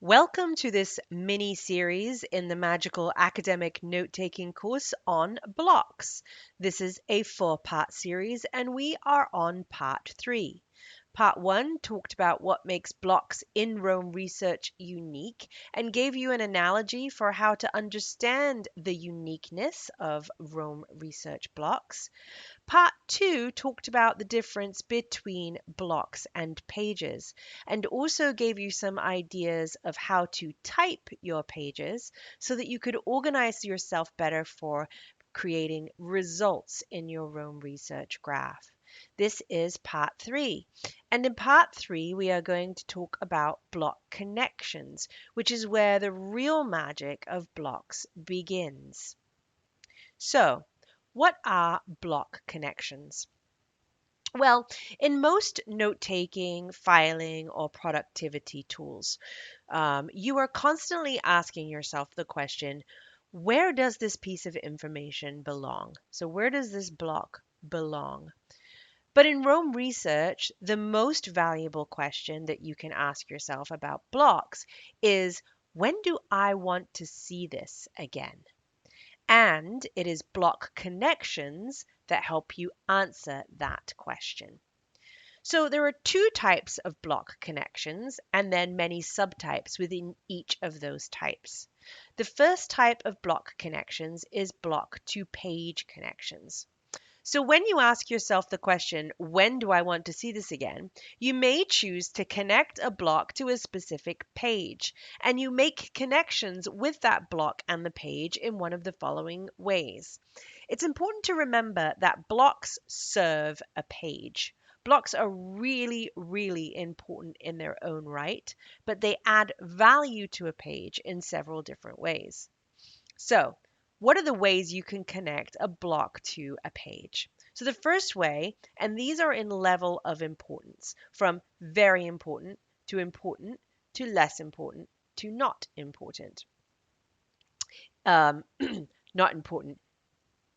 Welcome to this mini series in the magical academic note taking course on blocks. This is a 4-part series and we are on part 3. Part 1 talked about what makes blocks in Rome research unique and gave you an analogy for how to understand the uniqueness of Rome research blocks. Part 2 talked about the difference between blocks and pages and also gave you some ideas of how to type your pages so that you could organize yourself better for creating results in your Rome research graph. This is part 3. And in part 3, we are going to talk about block connections, which is where the real magic of blocks begins. So, what are block connections? Well, in most note taking, filing, or productivity tools, you are constantly asking yourself the question, where does this piece of information belong? So, where does this block belong? But in Rome research, the most valuable question that you can ask yourself about blocks is, when do I want to see this again? And it is block connections that help you answer that question. So there are two types of block connections and then many subtypes within each of those types. The first type of block connections is block to page connections. So when you ask yourself the question, when do I want to see this again? You may choose to connect a block to a specific page, and you make connections with that block and the page in one of the following ways. It's important to remember that blocks serve a page. Blocks are really, really important in their own right, but they add value to a page in several different ways. So, what are the ways you can connect a block to a page? So, the first way, and these are in level of importance, from very important to less important to not important. Um, Not important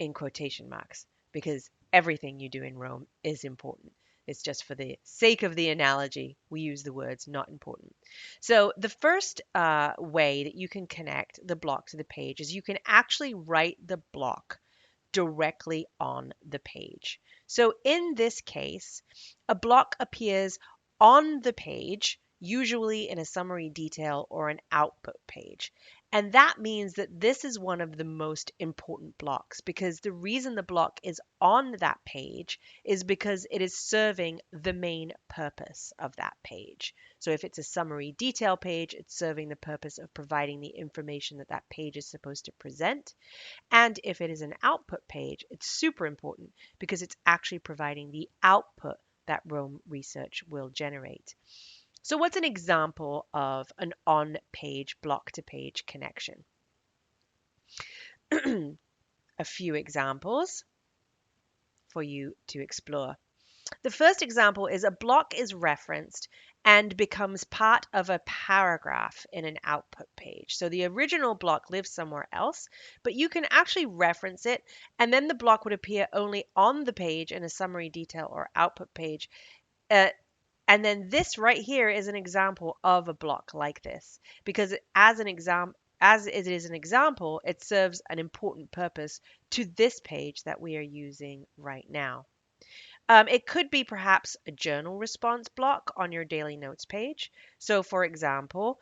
in quotation marks, because everything you do in Rome is important. It's just for the sake of the analogy, we use the words not important. So the first way that you can connect the block to the page is you can actually write the block directly on the page. So in this case, a block appears on the page, usually in a summary detail or an output page. And that means that this is one of the most important blocks, because the reason the block is on that page is because it is serving the main purpose of that page. So if it's a summary detail page, it's serving the purpose of providing the information that that page is supposed to present. And if it is an output page, it's super important because it's actually providing the output that Rome research will generate. So what's an example of an on-page block-to-page connection? A few examples for you to explore. The first example is a block is referenced and becomes part of a paragraph in an output page. So the original block lives somewhere else, but you can actually reference it, and then the block would appear only on the page in a summary detail or output page. And then this right here is an example of a block like this, because as it is an example, it serves an important purpose to this page that we are using right now. It could be perhaps a journal response block on your daily notes page. So, for example,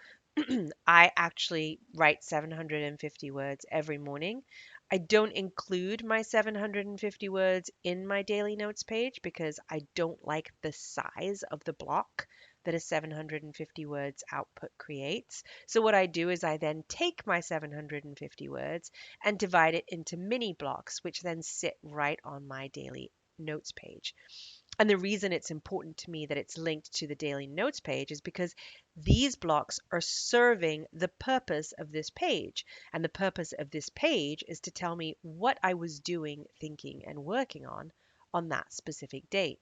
I actually write 750 words every morning. I don't include my 750 words in my daily notes page because I don't like the size of the block that a 750 words output creates. So what I do is I then take my 750 words and divide it into mini blocks, which then sit right on my daily notes page. And the reason it's important to me that it's linked to the daily notes page is because these blocks are serving the purpose of this page. And the purpose of this page is to tell me what I was doing, thinking, and working on that specific date.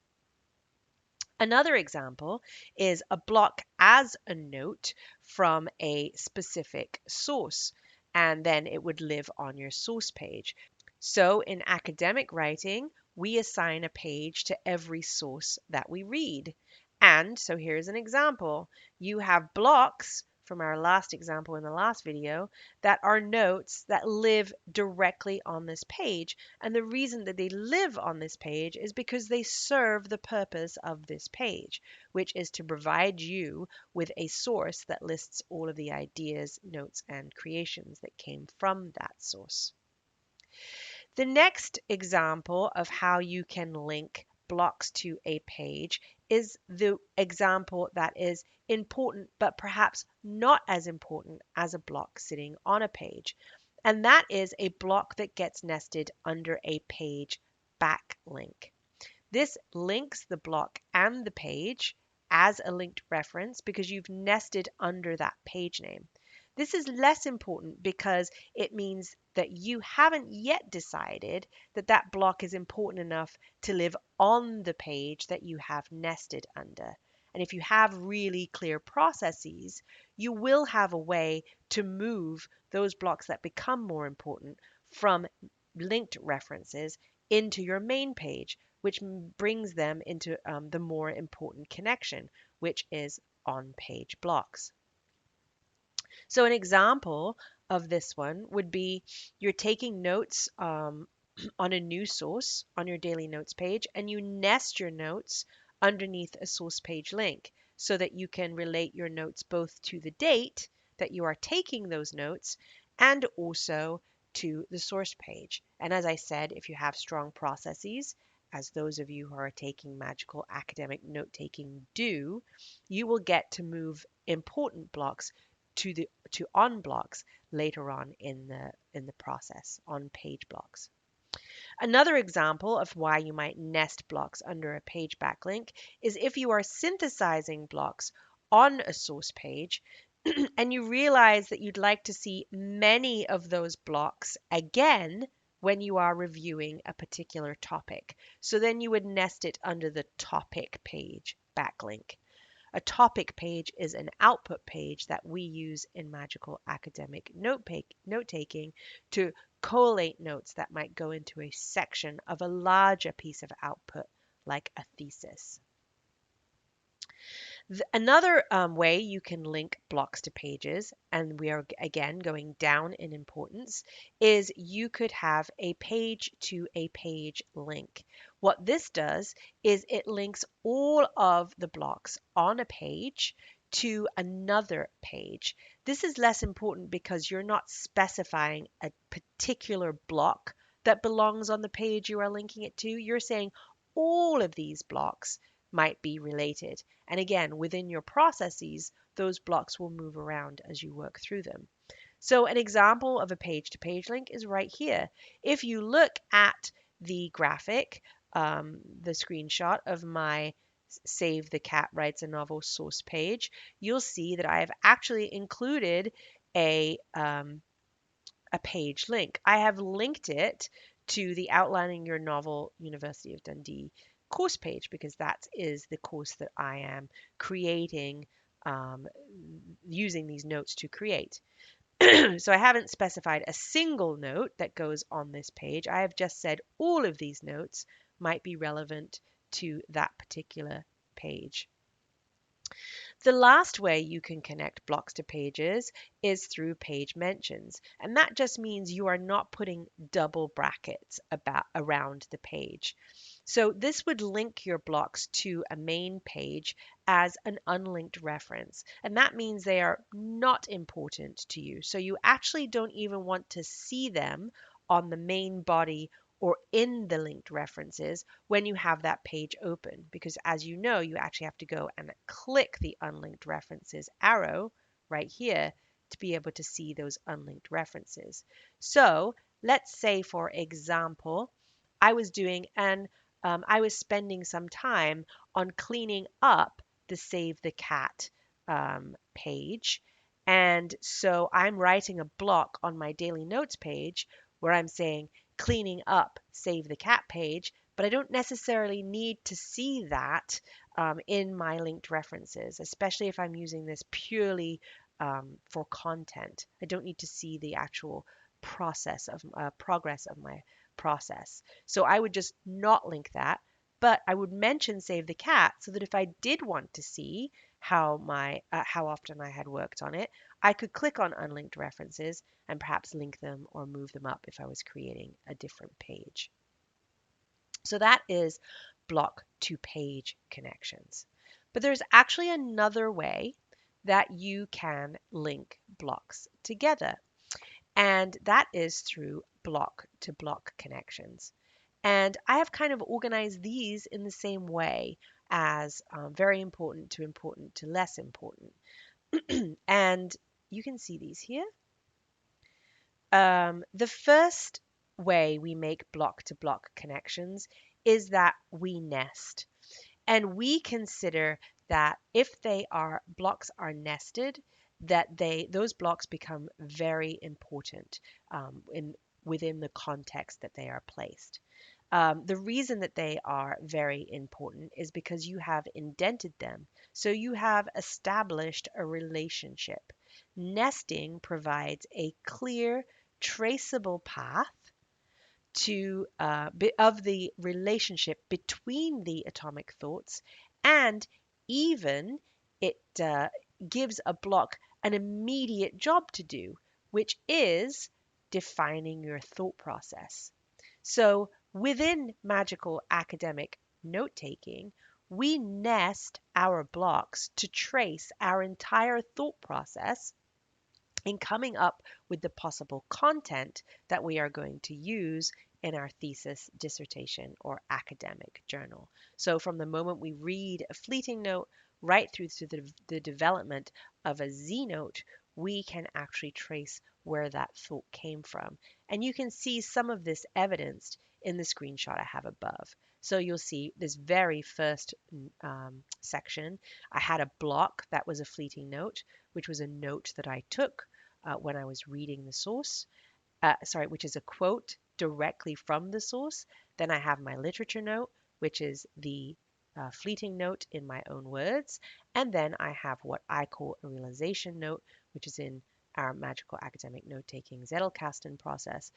Another example is a block as a note from a specific source, and then it would live on your source page. So in academic writing, we assign a page to every source that we read. And so here's an example. You have blocks from our last example in the last video that are notes that live directly on this page. And the reason that they live on this page is because they serve the purpose of this page, which is to provide you with a source that lists all of the ideas, notes, and creations that came from that source. The next example of how you can link blocks to a page is the example that is important, but perhaps not as important as a block sitting on a page. And that is a block that gets nested under a page backlink. This links the block and the page as a linked reference because you've nested under that page name. This is less important because it means that you haven't yet decided that that block is important enough to live on the page that you have nested under. And if you have really clear processes, you will have a way to move those blocks that become more important from linked references into your main page, which brings them into the more important connection, which is on-page blocks. So an example of this one would be you're taking notes on a new source on your daily notes page, and you nest your notes underneath a source page link so that you can relate your notes both to the date that you are taking those notes and also to the source page. And as I said, if you have strong processes, as those of you who are taking magical academic note taking do, you will get to move important blocks to on blocks later on in the process, on page blocks. Another example of why you might nest blocks under a page backlink is if you are synthesizing blocks on a source page and you realize that you'd like to see many of those blocks again when you are reviewing a particular topic. So then you would nest it under the topic page backlink. A topic page is an output page that we use in magical academic note-taking to collate notes that might go into a section of a larger piece of output, like a thesis. Another way you can link blocks to pages, and we are again going down in importance, is you could have a page to a page link. What this does is it links all of the blocks on a page to another page. This is less important because you're not specifying a particular block that belongs on the page you are linking it to. You're saying all of these blocks might be related. And again, within your processes, those blocks will move around as you work through them. So an example of a page-to-page link is right here. If you look at the graphic, the screenshot of my Save the Cat Writes a Novel source page, you'll see that I have actually included a page link. I have linked it to the Outlining Your Novel University of Dundee course page because that is the course that I am creating using these notes to create. So I haven't specified a single note that goes on this page. I have just said all of these notes might be relevant to that particular page. The last way you can connect blocks to pages is through page mentions, and that just means you are not putting double brackets around the page. So this would link your blocks to a main page as an unlinked reference, and that means they are not important to you. So you actually don't even want to see them on the main body or in the linked references when you have that page open, because as you know, you actually have to go and click the unlinked references arrow right here to be able to see those unlinked references. So let's say, for example, I was spending some time on cleaning up the Save the Cat page. And so I'm writing a block on my daily notes page where I'm saying cleaning up Save the Cat page, but I don't necessarily need to see that in my linked references, especially if I'm using this purely for content. I don't need to see the actual progress of my process. So I would just not link that, but I would mention Save the Cat so that if I did want to see how often I had worked on it, I could click on unlinked references and perhaps link them or move them up if I was creating a different page. So that is block to page connections. But there's actually another way that you can link blocks together, and that is through block to block connections. And I have kind of organized these in the same way as very important to less important. And you can see these here. The first way we make block to block connections is that we nest. And we consider that if blocks are nested, that those blocks become very important within the context that they are placed. The reason that they are very important is because you have indented them. So you have established a relationship. Nesting provides a clear, traceable path of the relationship between the atomic thoughts, and even it gives a block an immediate job to do, which is defining your thought process. So within magical academic note taking, we nest our blocks to trace our entire thought process in coming up with the possible content that we are going to use in our thesis, dissertation, or academic journal. So from the moment we read a fleeting note right through to the development of a Z note, we can actually trace where that thought came from. And you can see some of this evidenced in the screenshot I have above. So you'll see this very first section, I had a block that was a fleeting note, which was a note that I took when I was reading the source, which is a quote directly from the source. Then I have my literature note, which is the fleeting note in my own words. And then I have what I call a realization note, which is in our magical academic note-taking Zettelkasten process,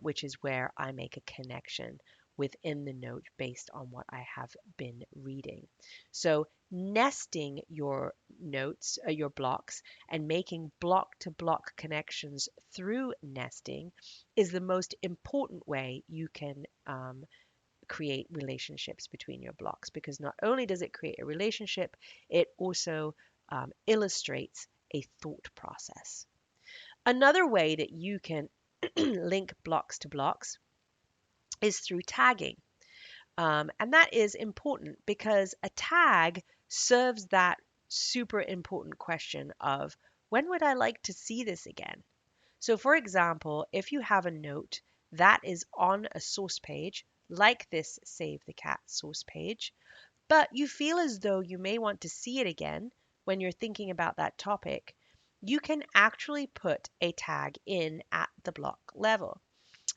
which is where I make a connection within the note based on what I have been reading. So nesting your notes, your blocks, and making block to block connections through nesting is the most important way you can create relationships between your blocks, because not only does it create a relationship, it also illustrates a thought process. Another way that you can link blocks to blocks is through tagging. And that is important because a tag serves that super important question of when would I like to see this again? So, for example, if you have a note that is on a source page, like this Save the Cat source page, but you feel as though you may want to see it again when you're thinking about that topic, you can actually put a tag in at the block level.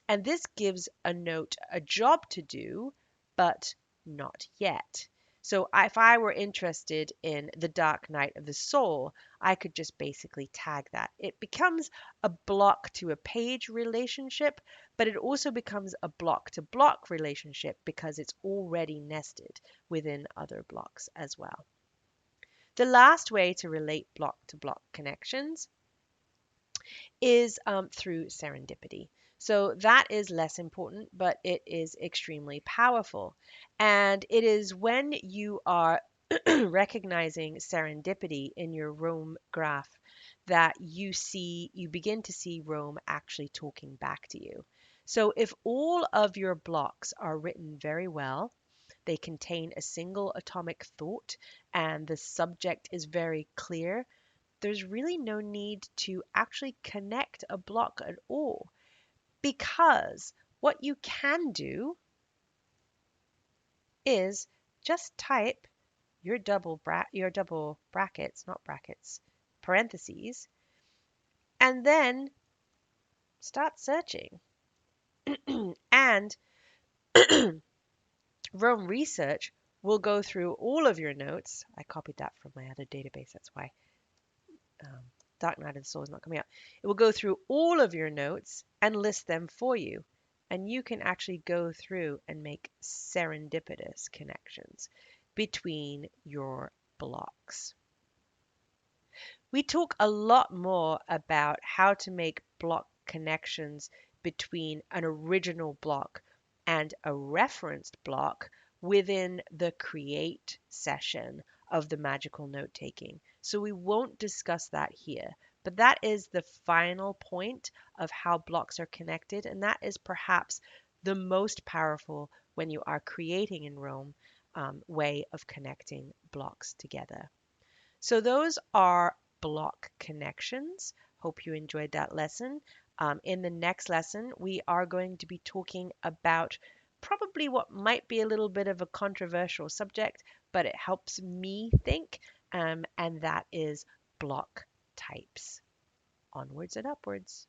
And this gives a note a job to do, but not yet. So if I were interested in The Dark Night of the Soul, I could just basically tag that. It becomes a block to a page relationship, but it also becomes a block to block relationship because it's already nested within other blocks as well. The last way to relate block to block connections is through serendipity. So that is less important, but it is extremely powerful. And it is when you are recognizing serendipity in your Rome graph that you begin to see Rome actually talking back to you. So if all of your blocks are written very well, they contain a single atomic thought, and the subject is very clear, there's really no need to actually connect a block at all, because what you can do is just type your double brackets, not brackets, parentheses, and then start searching. And Rome Research will go through all of your notes. I copied that from my other database, that's why um, Dark Night of the Soul is not coming up. It will go through all of your notes and list them for you. And you can actually go through and make serendipitous connections between your blocks. We talk a lot more about how to make block connections between an original block and a referenced block within the create session of the magical note taking. So we won't discuss that here, but that is the final point of how blocks are connected, and that is perhaps the most powerful when you are creating in Rome way of connecting blocks together. So those are block connections. Hope you enjoyed that lesson. In the next lesson, we are going to be talking about probably what might be a little bit of a controversial subject, but it helps me think, and that is block types. Onwards and upwards.